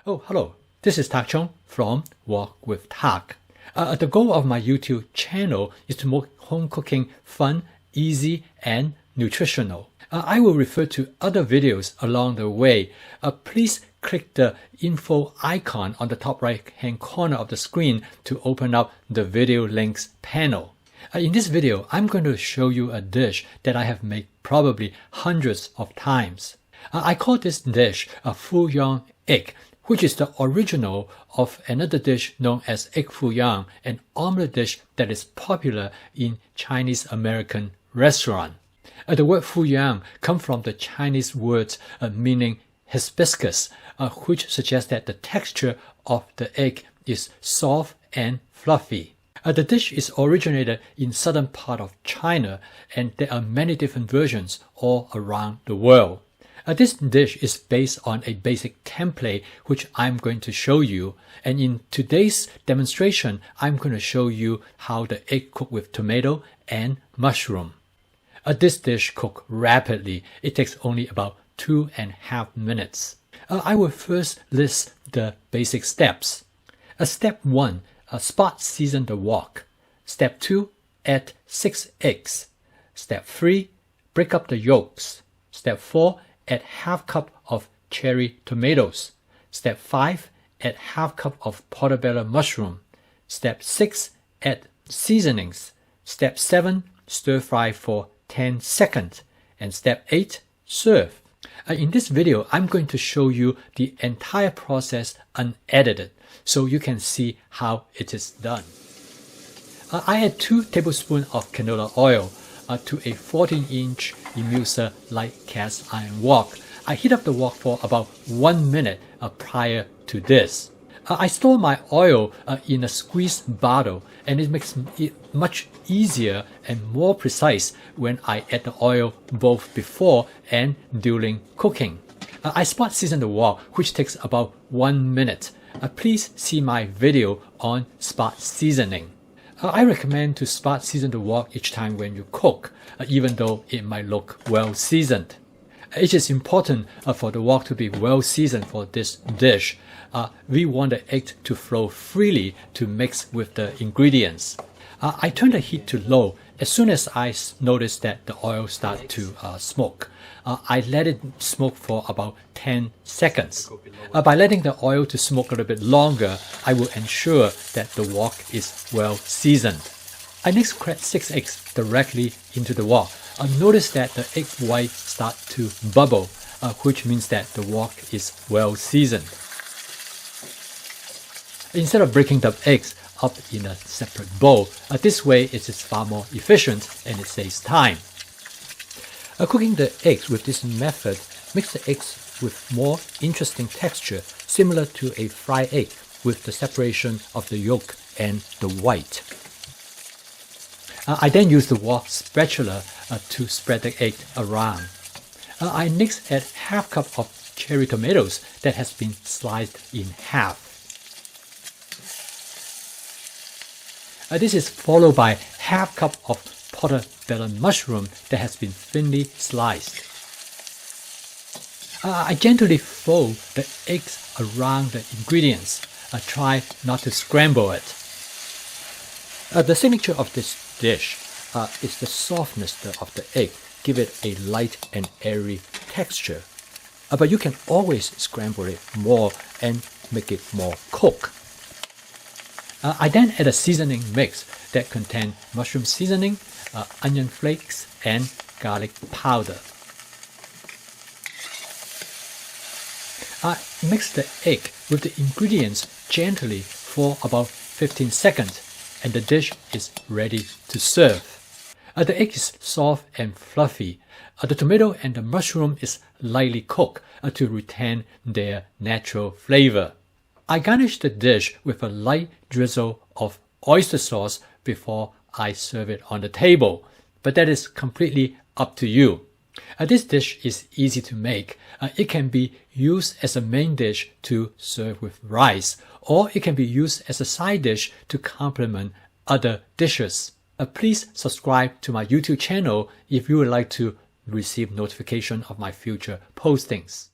Oh, hello. This is Tak Chung from Walk with Tak. The goal of my YouTube channel is to make home cooking fun, easy, and nutritional. I will refer to other videos along the way. Please click the info icon on the top right hand corner of the screen to open up the video links panel. In this video, I'm going to show you a dish that I have made probably hundreds of times. I call this dish a Foo Young Egg, which is the original of another dish known as egg foo young, an omelette dish that is popular in Chinese American restaurants. The word Foo Young comes from the Chinese word meaning hibiscus, which suggests that the texture of the egg is soft and fluffy. The dish is originated in southern part of China, and there are many different versions all around the world. This dish is based on a basic template which I'm going to show you, and in today's demonstration I'm going to show you how the egg cooked with tomato and mushroom. This dish cooks rapidly. It takes only about 2.5 minutes. I will first list the basic steps. Step 1. Spot season the wok. Step 2. Add 6 eggs. Step 3. Break up the yolks. Step 4. Add half cup of cherry tomatoes. Step 5. Add half cup of portobello mushroom. Step 6. Add seasonings. Step 7. Stir fry for 10 seconds. And step 8. Serve. In this video, I'm going to show you the entire process unedited, so you can see how it is done. I add 2 tablespoons of canola oil to a 14-inch Emuser light cast iron wok. I heat up the wok for about 1 minute prior to this. I store my oil in a squeezed bottle, and it makes it much easier and more precise when I add the oil both before and during cooking. I spot season the wok, which takes about 1 minute. Please see my video on spot seasoning. I recommend to spot season the wok each time when you cook, even though it might look well seasoned. It is important for the wok to be well seasoned for this dish. We want the egg to flow freely to mix with the ingredients. I turn the heat to low as soon as I notice that the oil starts to smoke. I let it smoke for about 10 seconds. By letting the oil to smoke a little bit longer, I will ensure that the wok is well seasoned. I next crack 6 eggs directly into the wok. Notice that the egg white start to bubble, which means that the wok is well seasoned. Instead of breaking the eggs up in a separate bowl, this way it is far more efficient and it saves time. Cooking the eggs with this method makes the eggs with more interesting texture, similar to a fried egg with the separation of the yolk and the white. I then use the wok spatula to spread the egg around. I next add half cup of cherry tomatoes that has been sliced in half. This is followed by half cup of portobello mushroom that has been thinly sliced. I gently fold the eggs around the ingredients. Try not to scramble it. The signature of this dish is the softness of the egg. Give it a light and airy texture. But you can always scramble it more and make it more cooked. I then add a seasoning mix that contains mushroom seasoning, onion flakes, and garlic powder. I mix the egg with the ingredients gently for about 15 seconds, and the dish is ready to serve. The egg is soft and fluffy. The tomato and the mushroom is lightly cooked to retain their natural flavor. I garnish the dish with a light drizzle of oyster sauce before I serve it on the table, but that is completely up to you. This dish is easy to make. It can be used as a main dish to serve with rice, or it can be used as a side dish to complement other dishes. Please subscribe to my YouTube channel if you would like to receive notification of my future postings.